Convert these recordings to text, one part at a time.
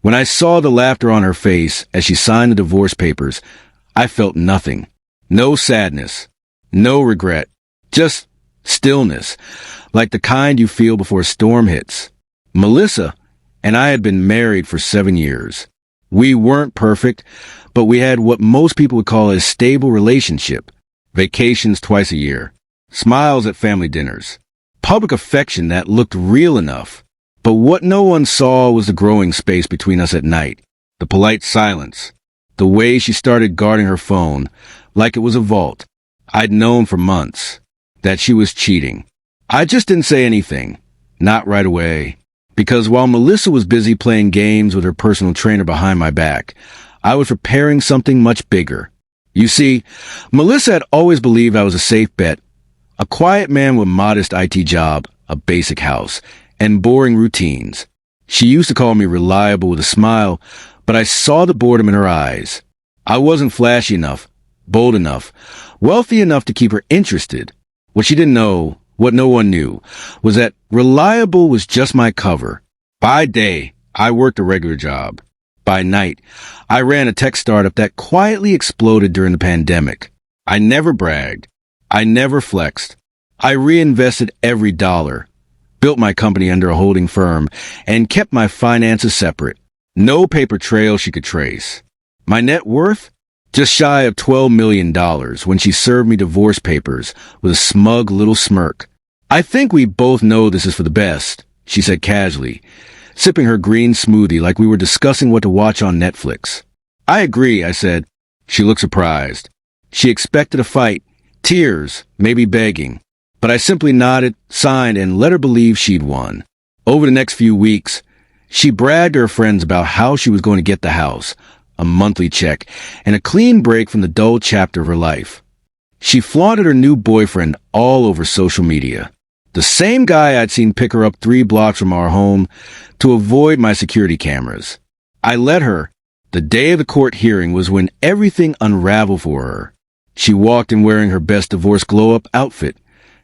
When I saw the laughter on her face as she signed the divorce papers, I felt nothing. No sadness. No regret. Just stillness, like the kind you feel before a storm hits. Melissa and I had been married for 7 years. We weren't perfect, but we had what most people would call a stable relationship. Vacations twice a year. Smiles at family dinners. Public affection that looked real enough. But what no one saw was the growing space between us at night. The polite silence. The way she started guarding her phone, like it was a vault. I'd known for months that she was cheating. I just didn't say anything. Not right away. Because while Melissa was busy playing games with her personal trainer behind my back, I was preparing something much bigger. You see, Melissa had always believed I was a safe bet. A quiet man with a modest IT job, a basic house, and boring routines. She used to call me reliable with a smile, but I saw the boredom in her eyes. I wasn't flashy enough, bold enough, wealthy enough to keep her interested. What she didn't know, what no one knew, was that reliable was just my cover. By day, I worked a regular job. By night, I ran a tech startup that quietly exploded during the pandemic. I never bragged. I never flexed. I reinvested every dollar, built my company under a holding firm, and kept my finances separate. No paper trail she could trace. My net worth? Just shy of $12 million when she served me divorce papers with a smug little smirk. I think we both know this is for the best, she said casually, sipping her green smoothie like we were discussing what to watch on Netflix. I agree, I said. She looked surprised. She expected a fight, tears, maybe begging. But I simply nodded, signed, and let her believe she'd won. Over the next few weeks, she bragged to her friends about how she was going to get the house, a monthly check, and a clean break from the dull chapter of her life. She flaunted her new boyfriend all over social media. The same guy I'd seen pick her up 3 blocks from our home to avoid my security cameras. I let her. The day of the court hearing was when everything unraveled for her. She walked in wearing her best divorce glow-up outfit.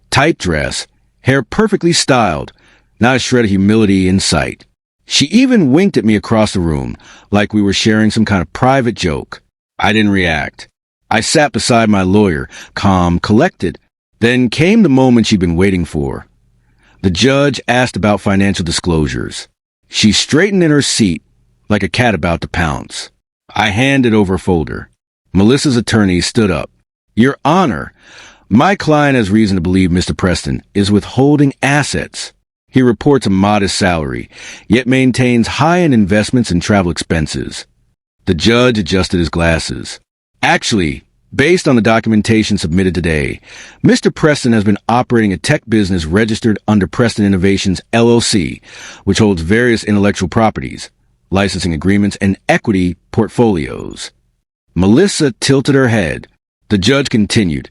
Tight dress, hair perfectly styled, not a shred of humility in sight. She even winked at me across the room, like we were sharing some kind of private joke. I didn't react. I sat beside my lawyer, calm, collected. Then came the moment she'd been waiting for. The judge asked about financial disclosures. She straightened in her seat, like a cat about to pounce. I handed over a folder. Melissa's attorney stood up. Your Honor, my client has reason to believe Mr. Preston is withholding assets. He reports a modest salary, yet maintains high-end investments and travel expenses. The judge adjusted his glasses. Actually, based on the documentation submitted today, Mr. Preston has been operating a tech business registered under Preston Innovations, LLC, which holds various intellectual properties, licensing agreements, and equity portfolios. Melissa tilted her head. The judge continued.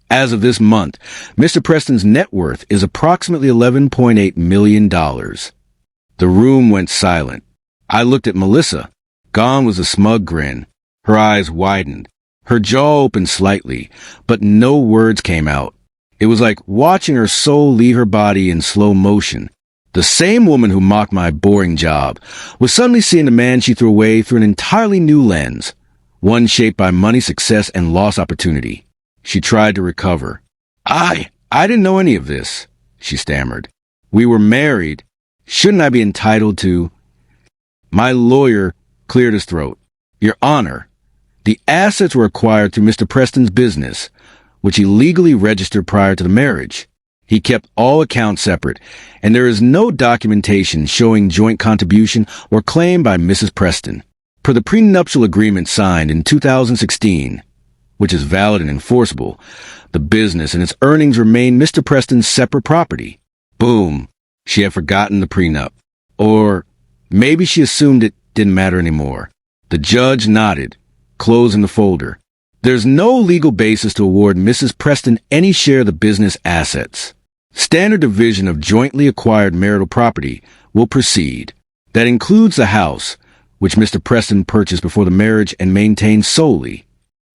As of this month, Mr. Preston's net worth is approximately $11.8 million. The room went silent. I looked at Melissa. Gone was a smug grin. Her eyes widened. Her jaw opened slightly, but no words came out. It was like watching her soul leave her body in slow motion. The same woman who mocked my boring job was suddenly seeing the man she threw away through an entirely new lens, one shaped by money, success, and lost opportunity. She tried to recover. I didn't know any of this, she stammered. We were married. Shouldn't I be entitled to... My lawyer cleared his throat. Your Honor, the assets were acquired through Mr. Preston's business, which he legally registered prior to the marriage. He kept all accounts separate, and there is no documentation showing joint contribution or claim by Mrs. Preston. Per the prenuptial agreement signed in 2016, which is valid and enforceable, the business and its earnings remain Mr. Preston's separate property. Boom. She had forgotten the prenup. Or maybe she assumed it didn't matter anymore. The judge nodded, closing the folder. There's no legal basis to award Mrs. Preston any share of the business assets. Standard division of jointly acquired marital property will proceed. That includes the house, which Mr. Preston purchased before the marriage and maintained solely.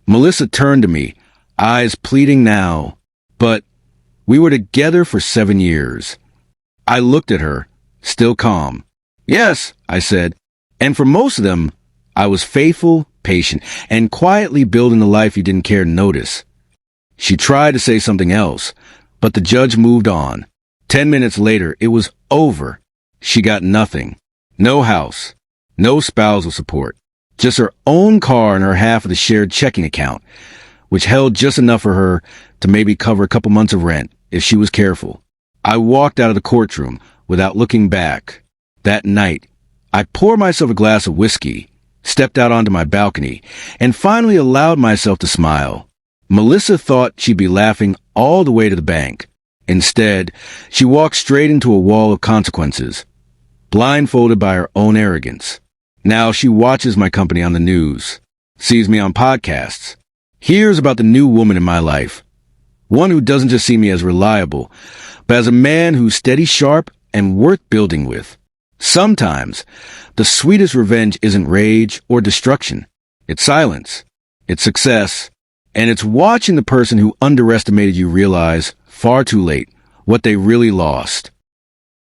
Melissa turned to me, eyes pleading now. But we were together for 7 years. I looked at her, still calm. Yes, I said, And for most of them, I was faithful, patient, and quietly building the life you didn't care to notice. She tried to say something else, but the judge moved on. 10 minutes later, it was over. She got nothing. No house. No spousal support. Just her own car and her half of the shared checking account, which held just enough for her to maybe cover a couple months of rent if she was careful. I walked out of the courtroom without looking back. That night, I poured myself a glass of whiskey, stepped out onto my balcony, and finally allowed myself to smile. Melissa thought she'd be laughing all the way to the bank. Instead, she walked straight into a wall of consequences, blindfolded by her own arrogance. Now she watches my company on the news, sees me on podcasts, hears about the new woman in my life, one who doesn't just see me as reliable, but as a man who's steady, sharp, and worth building with. Sometimes, the sweetest revenge isn't rage or destruction. It's silence. It's success. And it's watching the person who underestimated you realize, far too late, what they really lost.